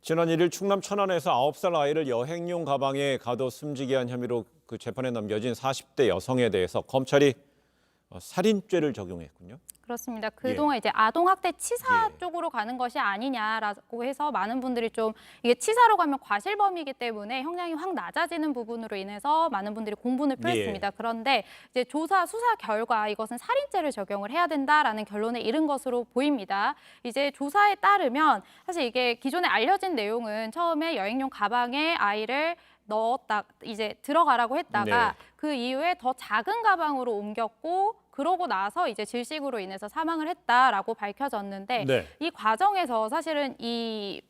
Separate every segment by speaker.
Speaker 1: 지난 1일 충남 천안에서 9살 아이를 여행용 가방에 가둬 숨지게 한 혐의로 그 재판에 넘겨진 40대 여성에 대해서 검찰이 살인죄를 적용했군요.
Speaker 2: 그렇습니다. 그동안 이제 아동학대 치사
Speaker 1: 예.
Speaker 2: 쪽으로 가는 것이 아니냐라고 해서 많은 분들이 좀 이게 치사로 가면 과실범이기 때문에 형량이 확 낮아지는 부분으로 인해서 많은 분들이 공분을 표했습니다. 그런데 이제 조사 수사 결과 이것은 살인죄를 적용을 해야 된다라는 결론에 이른 것으로 보입니다. 이제 조사에 따르면 사실 이게 기존에 알려진 내용은 처음에 여행용 가방에 아이를 넣었다 이제 들어가라고 했다가 그 이후에 더 작은 가방으로 옮겼고 그러고 나서 이제 질식으로 인해서 사망을 했다라고 밝혀졌는데 이 과정에서 사실은 이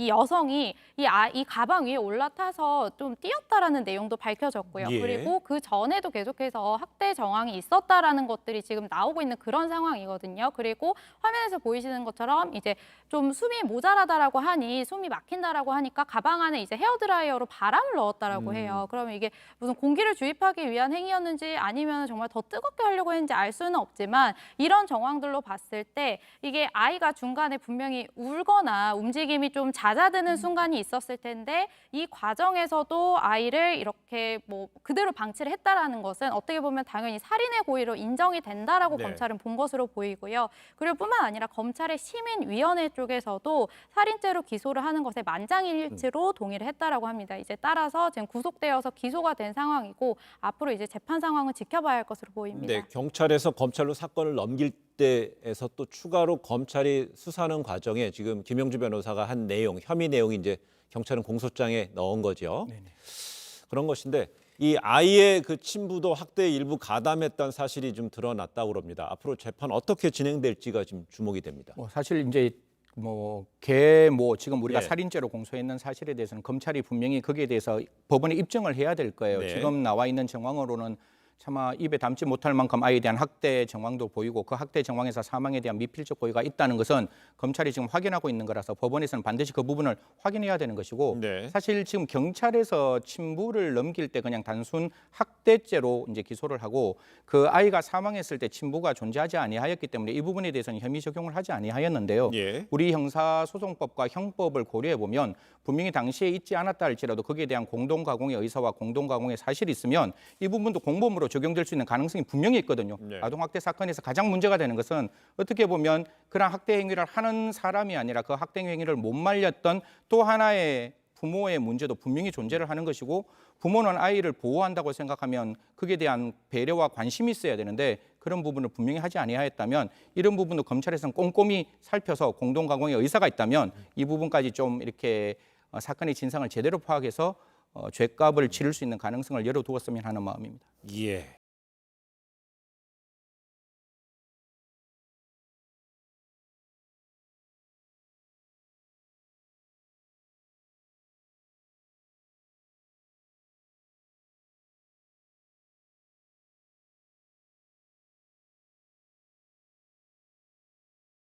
Speaker 2: 여성이 이 가방 위에 올라타서 좀 뛰었다라는 내용도 밝혀졌고요. 그리고 그 전에도 계속해서 학대 정황이 있었다라는 것들이 지금 나오고 있는 그런 상황이거든요. 그리고 화면에서 보이시는 것처럼 이제 좀 숨이 모자라다라고 하니 숨이 막힌다라고 하니까 가방 안에 이제 헤어드라이어로 바람을 넣었다라고 해요. 그러면 이게 무슨 공기를 주입하기 위한 행위였는지 아니면 정말 더 뜨겁게 하려고 했는지 알 수는 없지만 이런 정황들로 봤을 때 이게 아이가 중간에 분명히 울거나 움직임이 좀 잦아드는 순간이 있었을 텐데 이 과정에서도 아이를 이렇게 뭐 그대로 방치를 했다라는 것은 어떻게 보면 당연히 살인의 고의로 인정이 된다라고 검찰은 본 것으로 보이고요. 그리고 뿐만 아니라 검찰의 시민위원회 쪽에서도 살인죄로 기소를 하는 것에 만장일치로 동의를 했다라고 합니다. 이제 따라서 지금 구속되어서 기소가 된 상황이고 앞으로 이제 재판 상황은 지켜봐야 할 것으로 보입니다.
Speaker 1: 네, 경찰에서 검찰로 사건을 넘길 때에서 또 추가로 검찰이 수사하는 과정에 지금 김영주 변호사가 한 내용, 혐의 내용이 이제 경찰은 공소장에 넣은 거죠. 네네. 그런 것인데 이 아이의 그 친부도 학대에 일부 가담했다는 사실이 좀 드러났다고 그럽니다. 앞으로 재판 어떻게 진행될지가 지금 주목이 됩니다.
Speaker 3: 사실 이제 지금 우리가 살인죄로 공소했는 사실에 대해서는 검찰이 분명히 거기에 대해서 법원에 입증을 해야 될 거예요. 지금 나와 있는 정황으로는 차마 입에 담지 못할 만큼 아이에 대한 학대 정황도 보이고 그 학대 정황에서 사망에 대한 미필적 고의가 있다는 것은 검찰이 지금 확인하고 있는 거라서 법원에서는 반드시 그 부분을 확인해야 되는 것이고 사실 지금 경찰에서 친부를 넘길 때 그냥 단순 학대죄로 이제 기소를 하고 그 아이가 사망했을 때 친부가 존재하지 아니하였기 때문에 이 부분에 대해서는 혐의 적용을 하지 아니하였는데요. 우리 형사소송법과 형법을 고려해 보면 분명히 당시에 있지 않았다 할지라도 거기에 대한 공동가공의 의사와 공동가공의 사실이 있으면 이 부분도 공범으로 적용될 수 있는 가능성이 분명히 있거든요. 아동학대 사건에서 가장 문제가 되는 것은 어떻게 보면 그런 학대 행위를 하는 사람이 아니라 그 학대 행위를 못 말렸던 또 하나의 부모의 문제도 분명히 존재를 하는 것이고 부모는 아이를 보호한다고 생각하면 그에 대한 배려와 관심이 있어야 되는데 그런 부분을 분명히 하지 아니하였다면 이런 부분도 검찰에서는 꼼꼼히 살펴서 공동가공의 의사가 있다면 이 부분까지 좀 이렇게 사건의 진상을 제대로 파악해서 죄값을 치를 수 있는 가능성을 열어두었으면 하는 마음입니다.